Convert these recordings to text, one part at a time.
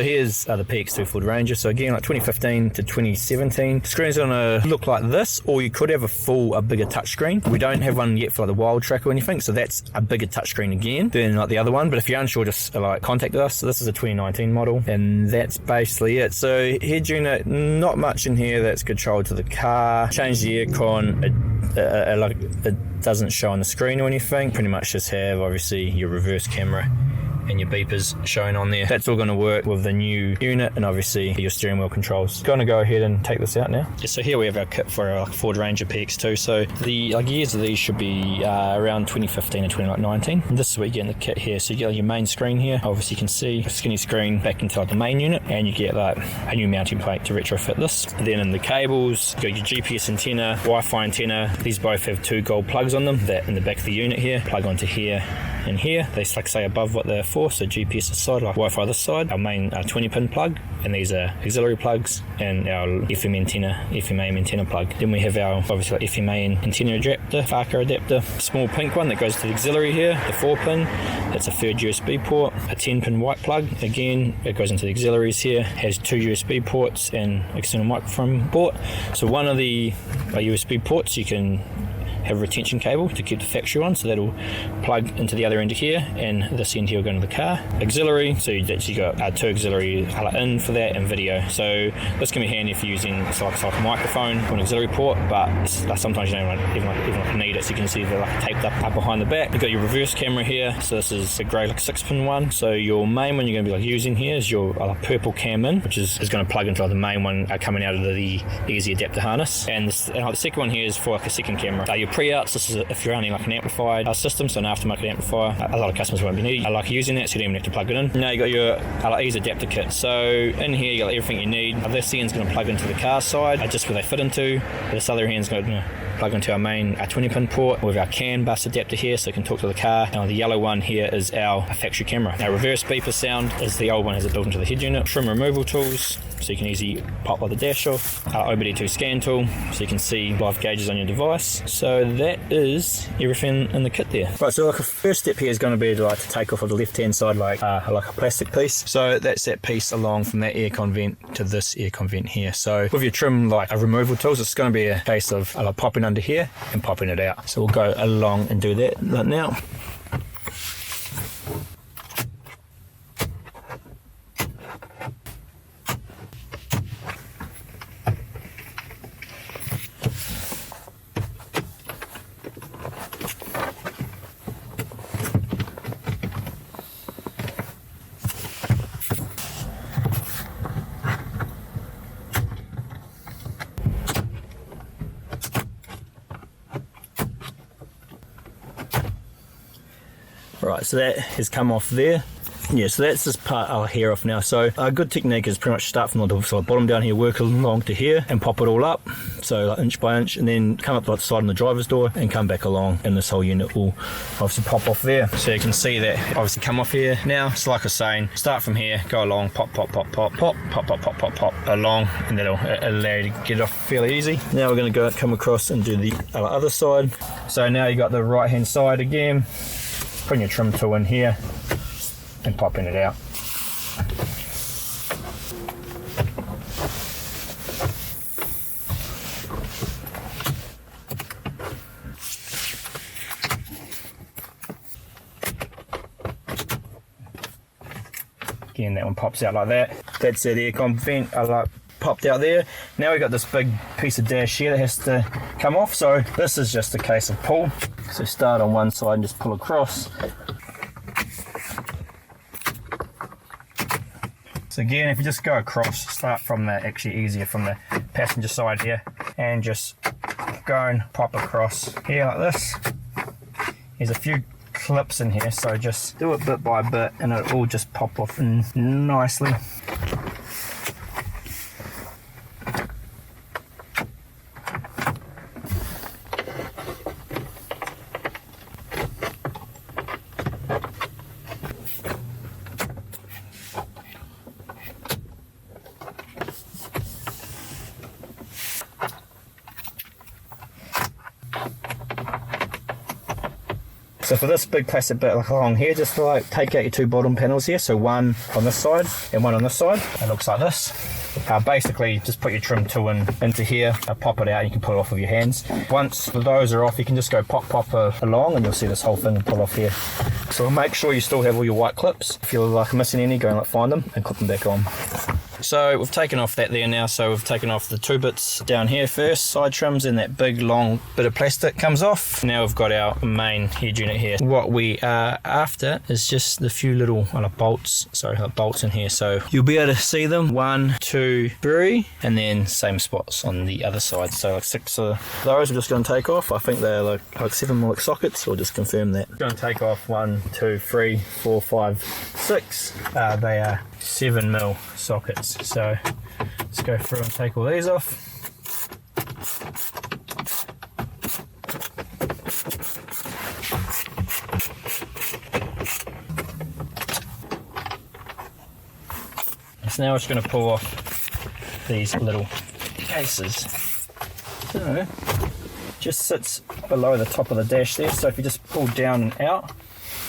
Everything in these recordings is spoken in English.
So here's the PX2 Ford Ranger. So again, like 2015 to 2017. The screen's gonna look like this, or you could have a bigger touchscreen. We don't have one yet for like the Wild Track or anything, so that's a bigger touchscreen again than like the other one. But if you're unsure, just like contact us. So this is a 2019 model, and that's basically it. So head unit, not much in here that's controlled to the car. Change the aircon. It doesn't show on the screen or anything. Pretty much just have obviously your reverse camera and your beepers showing on there. That's all going to work with the new unit, and obviously your steering wheel controls. Going to go ahead and take this out now. Yeah, so here we have our kit for our Ford Ranger PX2. So the years of these should be around 2015 and 2019. And this is where you get in the kit here. So you get your main screen here. Obviously you can see a skinny screen back into like the main unit, and you get like a new mounting plate to retrofit this. And then in the cables, you got your GPS antenna, Wi-Fi antenna. These both have 2 gold plugs on them. That in the back of the unit here, plug onto here and here. They like say above what they're for. So GPS this side, like Wi-Fi this side. Our main 20-pin plug, and these are auxiliary plugs, and our FM antenna, FM AM antenna plug. Then we have our obviously like FM AM antenna adapter, Facia adapter, small pink one that goes to the auxiliary here, the 4-pin. That's a third USB port. A 10-pin white plug, again it goes into the auxiliaries here. Has 2 USB ports and external microphone port. So one of the USB ports you can have a retention cable to keep the factory on, so that'll plug into the other end of here, and this end here will go into the car. Auxiliary, so you actually got 2 auxiliary in for that, and video. So this can be handy if you're using like a microphone or an auxiliary port, but sometimes you don't even need it. So you can see they're like taped up behind the back. You've got your reverse camera here, so this is a grey like 6-pin one. So your main one you're going to be like using here is your purple cam in, which is going to plug into the main one coming out of the easy adapter harness. And the second one here is for like a second camera. Your pre-outs, this is if you're only like an amplified system, so an aftermarket amplifier. A lot of customers won't be needing. I like using that, so you don't even have to plug it in. Now you got your ease adapter kit. So in here you got everything you need. This end's going to plug into the car side, just where they fit into. This other end's going to plug into our main 20-pin port with our CAN bus adapter here, so you can talk to the car. Now the yellow one here is our factory camera. Now reverse beeper sound is the old one, has it built into the head unit. Trim removal tools, so you can easily pop the dash off. OBD2 scan tool, so you can see live gauges on your device. So that is everything in the kit there. Right, so like a first step here is going to be to take off of the left-hand side like a plastic piece. So that's that piece along from that aircon vent to this aircon vent here. So with your trim removal tools, it's going to be a case of popping under here and popping it out. So we'll go along and do that now. Right, so that has come off there. Yeah, so that's this part I'll hair off now. So a good technique is pretty much start from the bottom down here, work along to here and pop it all up. So like inch by inch, and then come up like the side on the driver's door and come back along, and this whole unit will obviously pop off there. So you can see that obviously come off here now. So like I was saying, start from here, go along, pop, pop, pop, pop, pop, pop, pop, pop, pop, pop along, and that'll allow you to get it off fairly easy. Now we're going to come across and do the other side. So now you got the right hand side again. Putting your trim tool in here and popping it out. Again, that one pops out like that. That's that aircon vent popped out there. Now we've got this big piece of dash here that has to come off, so this is just a case of pull. So start on one side and just pull across. So again, if you just go across, start from actually easier from the passenger side here, and just go and pop across here like this. There's a few clips in here, so just do it bit by bit and it'll all just pop off nicely. So for this big plastic bit like along here, just like take out your 2 bottom panels here, so one on this side and one on this side. It looks like this. Basically just put your trim tool into here, pop it out, you can pull it off with your hands. Once those are off, you can just go pop along and you'll see this whole thing pull off here. So make sure you still have all your white clips. If you're like missing any, go and like find them and clip them back on. So we've taken off that there now, so we've taken off the 2 bits down here first, side trims, and that big long bit of plastic comes off. Now we've got our main head unit here. What we are after is just the few little bolts in here, so you'll be able to see them, 1, 2, 3, and then same spots on the other side. So like 6 of those we're just going to take off. I think they're like 7 like sockets, we'll just confirm that. Going to take off 1, 2, 3, 4, 5, 6. They are 7mm sockets. So let's go through and take all these off. So now we're just going to pull off these little cases. So just sits below the top of the dash there, so if you just pull down and out,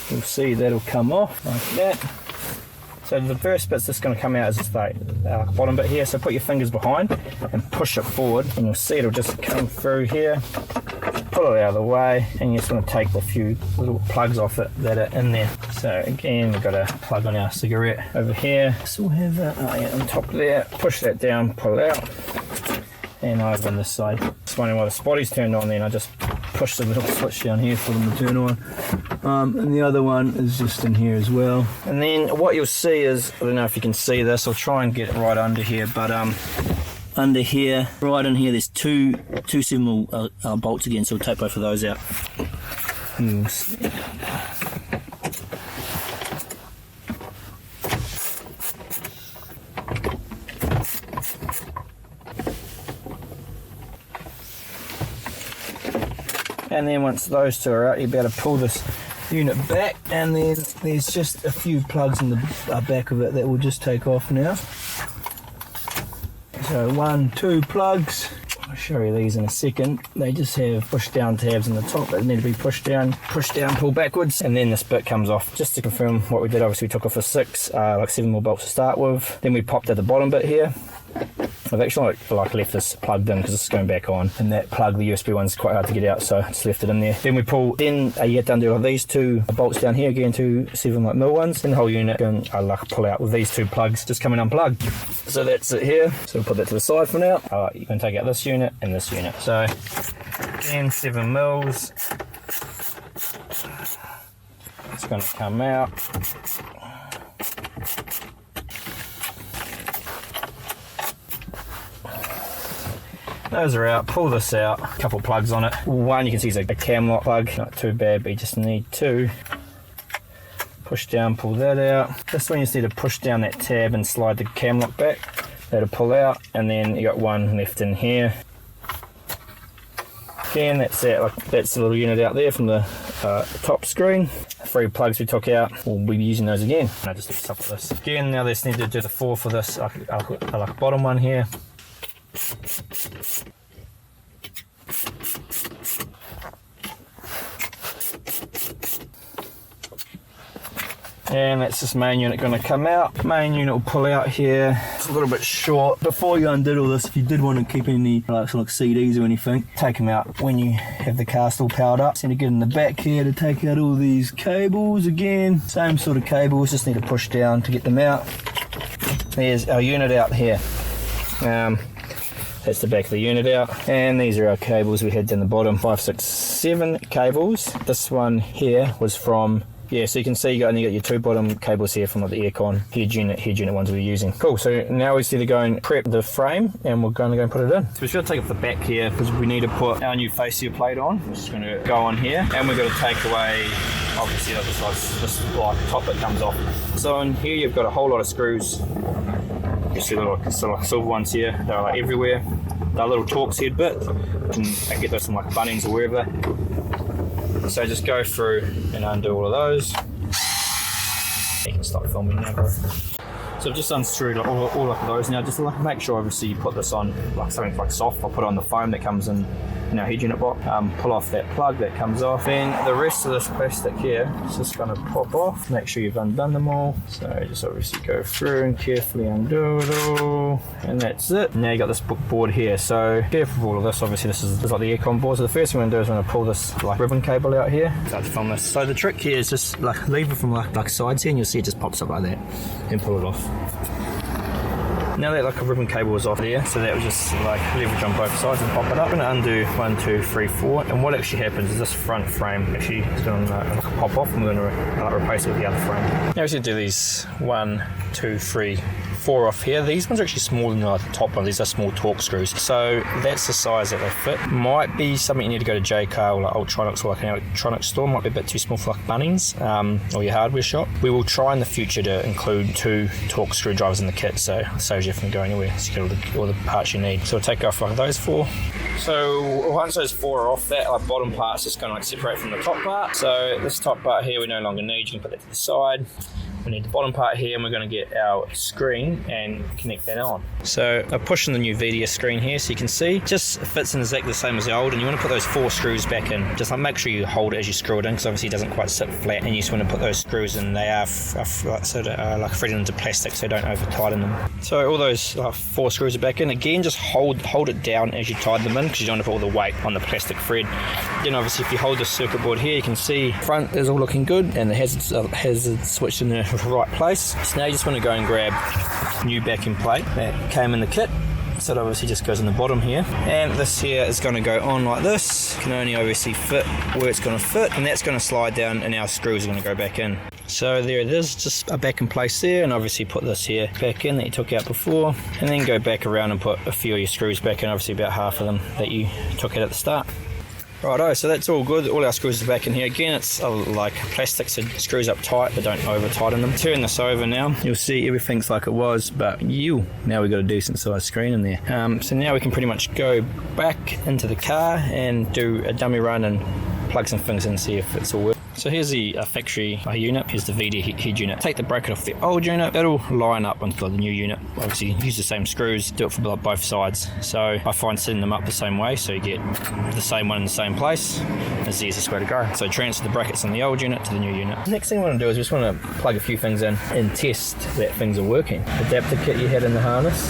you'll see that'll come off like that. So the first bit's just going to come out as the bottom bit here, so put your fingers behind and push it forward, and you'll see it'll just come through here, pull it out of the way, and you just want to take the few little plugs off it that are in there. So again, we've got a plug on our cigarette over here, still have that on top there, push that down, pull it out, and over on this side. Just wondering why the spotty's turned on then, I just push the little switch down here for them to turn on. And the other one is just in here as well. And then what you'll see is, I don't know if you can see this, I'll try and get it right under here, but under here, right in here, there's two 7mm bolts again, so we'll take both of those out. You'll see. And then once those 2 are out, you'll be able to pull this unit back, and then there's just a few plugs in the back of it that we'll just take off now. So 1, 2 plugs. I'll show you these in a second. They just have push down tabs in the top that need to be pushed down, pull backwards, and then this bit comes off. Just to confirm what we did, obviously we took off a 6 like 7mm bolts to start with. Then we popped at the bottom bit here. I've actually like left this plugged in because this is going back on, and that plug, the USB one's quite hard to get out, so I just left it in there. Then we pull, you have to undo these 2 bolts down here, again 2 7mm ones, and the whole unit can pull out with these 2 plugs just coming unplugged. So that's it here. So we'll put that to the side for now. You can take out this unit and this unit. So again, 7mm. It's going to come out. Those are out, pull this out, a couple plugs on it. One you can see is a cam lock plug, not too bad, but you just need 2. Push down, pull that out. This one you just need to push down that tab and slide the cam lock back. That'll pull out, and then you got 1 left in here. Again, that's it. That's the little unit out there from the top screen. 3 plugs we took out, we'll be using those again. I just do stuff with this. Again, now just need to do the 4 for this, like bottom one here. And that's this main unit going to come out. Main unit will pull out here. It's a little bit short. Before you undid all this, if you did want to keep any like CDs or anything, take them out when you have the car still powered up. So you need to get in the back here to take out all these cables again. Same sort of cables, just need to push down to get them out. There's our unit out here. That's the back of the unit out, and these are our cables we had down the bottom. 5, 6, 7 cables. This one here was from, yeah, so you can see you got your 2 bottom cables here from like the aircon head unit ones we were using. Cool, so now we just need to go and prep the frame, and we're going to go and put it in. So we're just going to take off the back here because we need to put our new Facia plate on. We're just going to go on here, and we're going to take away obviously this like top that comes off. So in here you've got a whole lot of screws. You see the little silver ones here, they're like everywhere. They're little Torx head bit. You can get those from like Bunnings or wherever. So just go through and undo all of those. You can stop filming now, bro. So I've just unscrewed all of those now. Just make sure obviously you put this on like something like soft. I'll put on the foam that comes in in our head unit box. Pull off that plug that comes off, and the rest of this plastic here is just going to pop off. Make sure you've undone them all. So just obviously go through and carefully undo it all, and that's it. Now you got this board here, so careful with all of this. Obviously this is like the aircon board, so the first thing I'm going to do is I'm going to pull this like ribbon cable out here. Start to film this. So the trick here is just like leave it from like sides here, and you'll see it just pops up like that, and pull it off. Now that like a ribbon cable was off there, so that was just like leverage on both sides and pop it up. I'm going to undo 1, 2, 3, 4, and what actually happens is this front frame actually is going to pop off, and we're going to replace it with the other frame. Now we're going to do these 1, 2, 3, 4 off here. These ones are actually smaller than the top one. These are small torque screws, so that's the size that they fit. Might be something you need to go to JCar or like Ultronics or like an electronics store. Might be a bit too small for like Bunnings or your hardware shop. We will try in the future to include 2 torque screwdrivers in the kit, so it saves you from going anywhere. So you get all the parts you need. So we'll take off like those 4. So once those 4 are off, that like bottom part's just going to like separate from the top part. So this top part here we no longer need. You can put that to the side. We need the bottom part here, and we're going to get our screen and connect that on. So I'm pushing the new Vhedia screen here, so you can see it just fits in exactly the same as the old, and you want to put those 4 screws back in. Just like make sure you hold it as you screw it in, because obviously it doesn't quite sit flat, and you just want to put those screws in. They are like threaded into plastic, so don't over tighten them. So all those 4 screws are back in. Again, just hold it down as you tighten them in, because you don't want to put all the weight on the plastic thread. Then obviously if you hold the circuit board here, you can see front is all looking good, and the hazard switched in the right place. So now you just want to go and grab new backing plate that came in the kit. So it obviously just goes in the bottom here, and this here is going to go on like this. Can only obviously fit where it's going to fit, and that's going to slide down, and our screws are going to go back in. So there it is, just a back in place there, and obviously put this here back in that you took out before, and then go back around and put a few of your screws back in, obviously about half of them that you took out at the start. Righto, so that's all good. All our screws are back in here. Again, it's like plastic, so screws up tight, but don't over tighten them. Turn this over now. You'll see everything's like it was, but now we've got a decent sized screen in there. So now we can pretty much go back into the car and do a dummy run and plug some things in and see if it's all working. So here's the factory unit. Here's the Vhedia head unit. Take the bracket off the old unit. That'll line up onto the new unit. Obviously use the same screws. Do it for both sides. So I find setting them up the same way, so you get the same one in the same place. It's the easiest way to go. So transfer the brackets on the old unit to the new unit. Next thing I want to do is just want to plug a few things in and test that things are working. Adapter kit you had in the harness.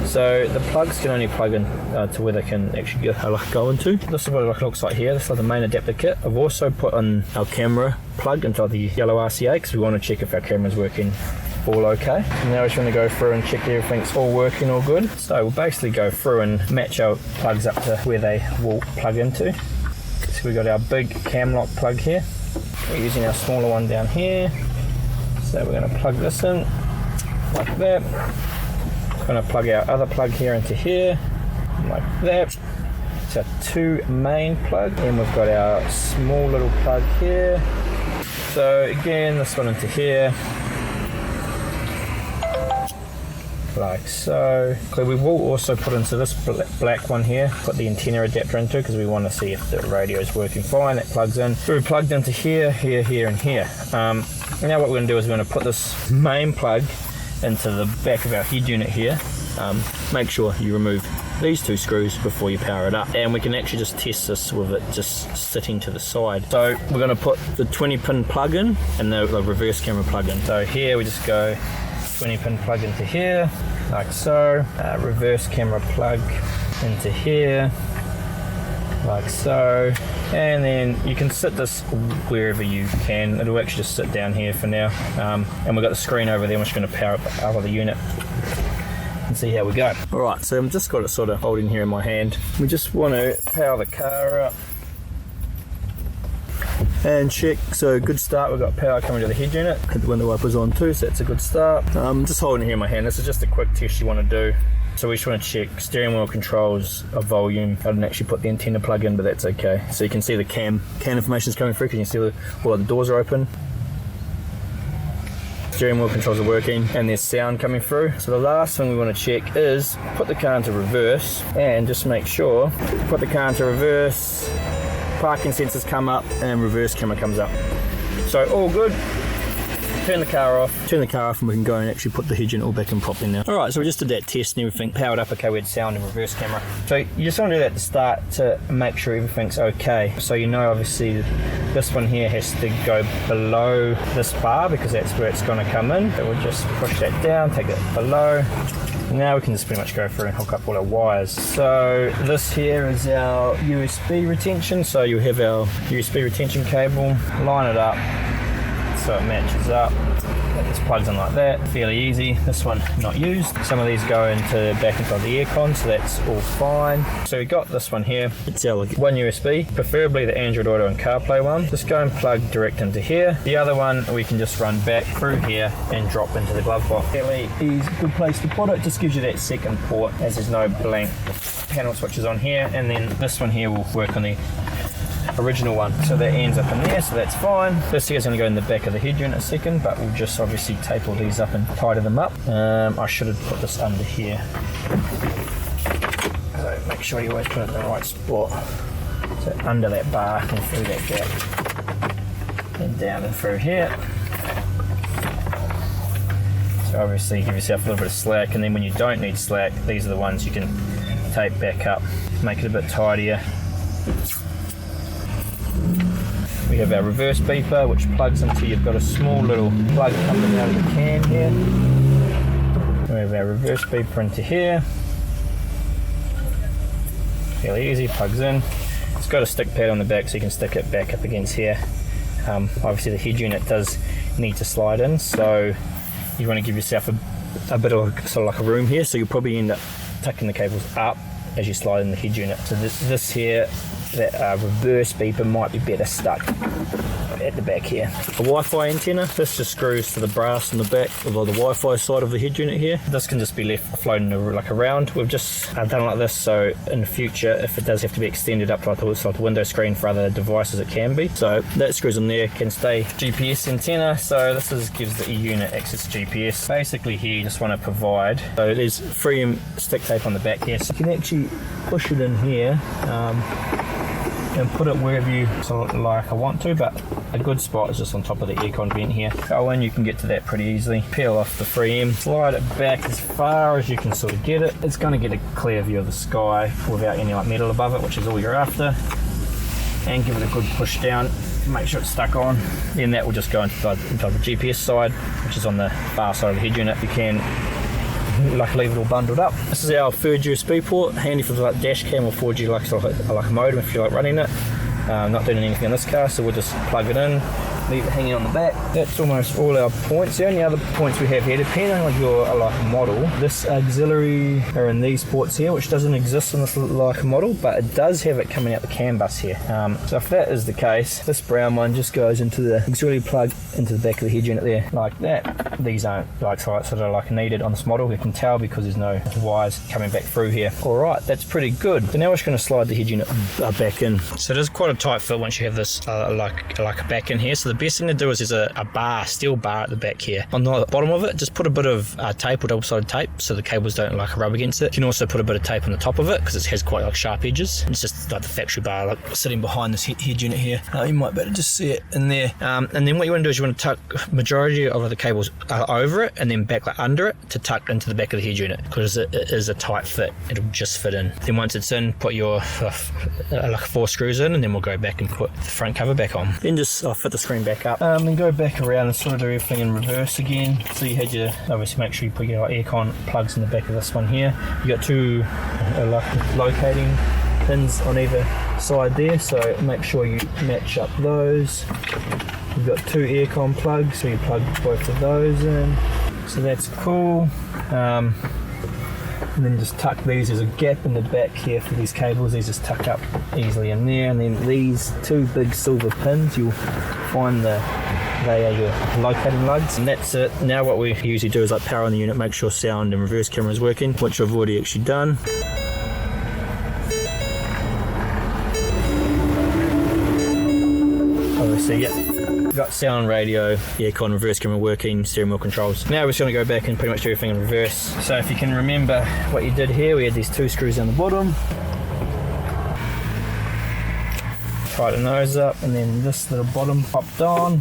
So the plugs can only plug in to where they can actually go into. This is what it looks like here. This is like the main adapter kit. I've also put in our camera plug into the yellow RCA, because we want to check if our camera's working all okay. And now we're just going to go through and check everything's all working all good. So we'll basically go through and match our plugs up to where they will plug into. So we've got our big cam lock plug here. We're using our smaller one down here. So we're going to plug this in like that. Going to plug our other plug here into here, like that. It's our 2 main plug, and we've got our small little plug here. So again, this one into here, like so. We will also put into this black one here, put the antenna adapter into, because we want to see if the radio is working fine. That plugs in. So we're plugged into here, here, here, and here. Now what we're going to do is we're going to put this main plug into the back of our head unit here. Make sure you remove these 2 screws before you power it up, and we can actually just test this with it just sitting to the side. So we're going to put the 20-pin plug in and the reverse camera plug in. So here we just go 20-pin plug into here, like so. Reverse camera plug into here, like so. And then you can sit this wherever you can. It'll actually just sit down here for now. And we've got the screen over there. We're just going to power up the other unit and see how we go. Alright, so I've just got it sort of holding here in my hand. We just want to power the car up and check. So good start. We've got power coming to the head unit. Had the window wipers on too, so that's a good start. Just holding it here in my hand. This is just a quick test you want to do. So we just want to check steering wheel controls of volume. I didn't actually put the antenna plug in, but that's okay. So you can see the cam information is coming through, because you can see all the doors are open. Steering wheel controls are working, and there's sound coming through. So the last thing we want to check is put the car into reverse, and just make sure, put the car into reverse, parking sensors come up, and reverse camera comes up. So all good. turn the car off and we can go and actually put the head unit all back in properly now. Alright, so we just did that test and everything powered up. Okay, we had sound and reverse camera. So you just want to do that at the start to make sure everything's okay. So you know obviously this one here has to go below this bar because that's where it's going to come in. So we'll just push that down, take it below. Now we can just pretty much go through and hook up all our wires. So this here is our USB retention. So you have our USB retention cable, line it up so it matches up. It just plugs in like that, fairly easy. This one not used. Some of these go back into the aircon, so that's all fine. So we got this one here. It's our one USB, preferably the Android Auto and CarPlay one. Just go and plug direct into here. The other one we can just run back through here and drop into the glove box. Fairly easy, good place to put it. Just gives you that second port as there's no blank panel switches on here. And then this one here will work on the original one, so that ends up in there, so that's fine. This here is going to go in the back of the head unit in a second, but we'll just obviously tape all these up and tidy them up. I should have put this under here, so make sure you always put it in the right spot. So under that bar and through that gap and down and through here. So obviously give yourself a little bit of slack, and then when you don't need slack, these are the ones you can tape back up, make it a bit tidier. We have our reverse beeper, which plugs into, you've got a small little plug coming out of the can here. We have our reverse beeper into here. Fairly easy, plugs in. It's got a stick pad on the back so you can stick it back up against here. Obviously the head unit does need to slide in, so you want to give yourself a bit of sort of like a room here, so you'll probably end up tucking the cables up as you slide in the head unit. So this here, that reverse beeper might be better stuck at the back here. A Wi-Fi antenna, this just screws to the brass in the back of the Wi-Fi side of the head unit here. This can just be left floating like around. We've just done it like this, so in the future if it does have to be extended up like the window screen for other devices it can be. So that screws in there, can stay GPS antenna, so this gives the unit access to GPS. Basically here you just want to provide, so there's 3M stick tape on the back here, so you can actually push it in here and put it wherever you sort of like I want to, but a good spot is just on top of the aircon vent here. Go in, you can get to that pretty easily. Peel off the 3M, slide it back as far as you can sort of get it. It's going to get a clear view of the sky without any like metal above it, which is all you're after. And give it a good push down, make sure it's stuck on. Then that will just go into the GPS side, which is on the far side of the head unit. You can like leave it all bundled up. This is our third USB port, handy for like dash cam or 4G like a modem if you like running it. Not doing anything on this car, so we'll just plug it in, leave it hanging on the back. That's almost all our points. The only other points we have here, depending on your model, this auxiliary are in these ports here, which doesn't exist on this like model, but it does have it coming out the CAN bus here. So if that is the case, this brown one just goes into the auxiliary plug into the back of the head unit there, like that. These aren't like sort of like needed on this model. You can tell because there's no wires coming back through here. All right, that's pretty good. So now we're just going to slide the head unit back in. So it is quite a tight fit once you have this like a back in here. So the best thing to do is there's a steel bar at the back here. On the bottom of it, just put a bit of tape or double-sided tape so the cables don't like rub against it. You can also put a bit of tape on the top of it because it has quite like sharp edges. It's just like the factory bar like sitting behind this head unit here. You might be able to just see it in there. And then what you want to do is you want to tuck majority of the cables over it and then back like under it to tuck into the back of the head unit because it is a tight fit. It'll just fit in. Then once it's in, put your like 4 screws in, and then we'll go back and put the front cover back on. Then just fit the screen back up. Then go back around and sort of do everything in reverse again. So you had your, obviously make sure you put your aircon plugs in the back of this one here. You got 2 locating pins on either side there, so make sure you match up those. You've got 2 aircon plugs, so you plug both of those in. So that's cool. And then just tuck these. There's a gap in the back here for these cables. These just tuck up easily in there. And then these 2 big silver pins, you'll find they are your locating lugs. And that's it. Now what we usually do is like power on the unit, make sure sound and reverse camera is working, which I've already actually done. Obviously, yeah. Got sound, radio, aircon, reverse camera working, steering wheel controls. Now we're just going to go back and pretty much do everything in reverse. So if you can remember what you did here, we had these 2 screws down the bottom. Tighten those up, and then this little bottom popped on.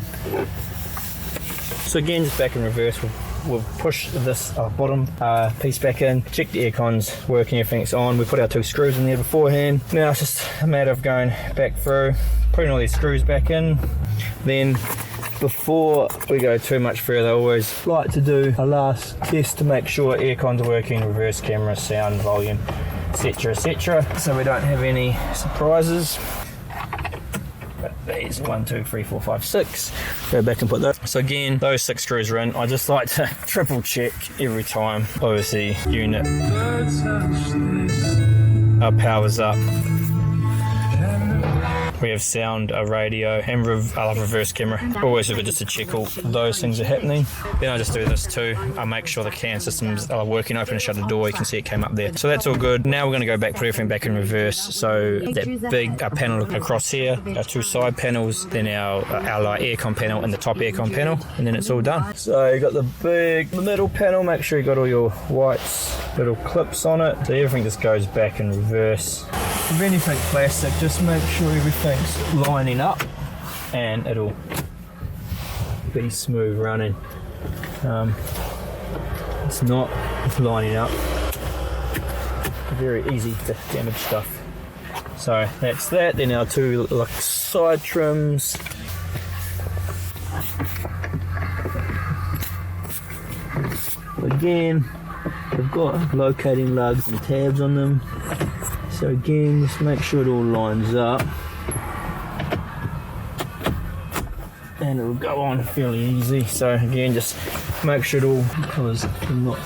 As So again, just back in reverse, we'll push this bottom piece back in, check the aircon's working, everything's on. We put our 2 screws in there beforehand. Now it's just a matter of going back through, putting all these screws back in. Then before we go too much further, I always like to do a last test to make sure aircon's working, reverse camera, sound, volume, etc, etc, so we don't have any surprises. But these 1, 2, 3, 4, 5, 6, go back and put those. So again, those 6 screws are in. I just like to triple check every time. Obviously unit powers up. We have sound, a radio, and reverse camera. Always good just to check all those things are happening. Then I just do this too. I make sure the CAN systems are working. Open and shut the door. You can see it came up there. So that's all good. Now we're going to go back, put everything back in reverse. So that big panel across here, our 2 side panels, then our aircon panel and the top aircon panel, and then it's all done. So you got the middle panel. Make sure you got all your whites, little clips on it. So everything just goes back in reverse. If anything plastic, just make sure everything's lining up and it'll be smooth running. It's not lining up, very easy to damage stuff. So that's that. Then our 2 like side trims. Again, we've got locating lugs and tabs on them. So again, just make sure it all lines up and it'll go on fairly easy. So again, just make sure it all colours are not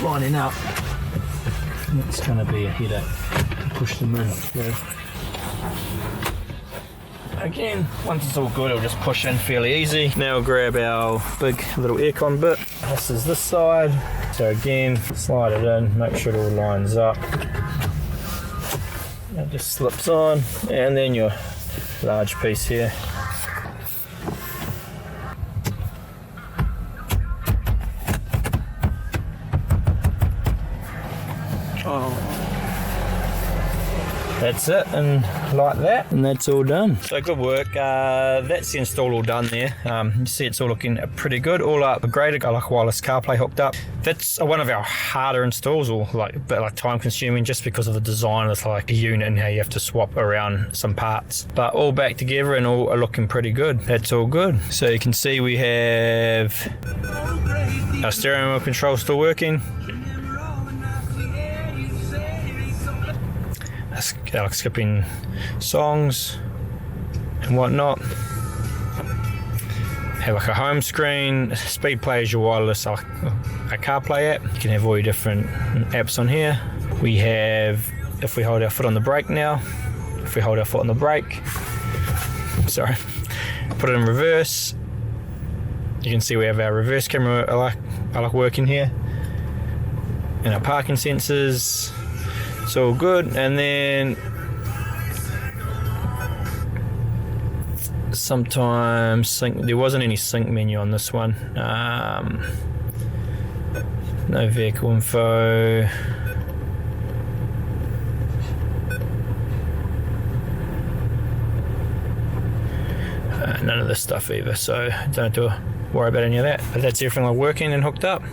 lining up. It's going to be a headache to push them in. So again, once it's all good, it'll just push in fairly easy. Now we'll grab our big little aircon bit. This is this side. So again, slide it in, make sure it all lines up. It just slips on, and then your large piece here. That's it, and like that, and that's all done. So good work. That's the install all done there. You see it's all looking pretty good, all upgraded. Got like wireless CarPlay hooked up. That's one of our harder installs, or like a bit like time consuming, just because of the design of like a unit and how you have to swap around some parts. But all back together and all are looking pretty good. That's all good. So you can see we have our steering wheel control still working. Like skipping songs and whatnot. Have like a home screen. Speed Play is your wireless a CarPlay app. You can have all your different apps on here. We have, if we hold our foot on the brake now, if we hold our foot on the brake, sorry, put it in reverse, you can see we have our reverse camera I like working here, and our parking sensors. It's all good. And then sometimes sync, there wasn't any sync menu on this one. No vehicle info. None of this stuff either, so don't have to worry about any of that. But that's everything working and hooked up.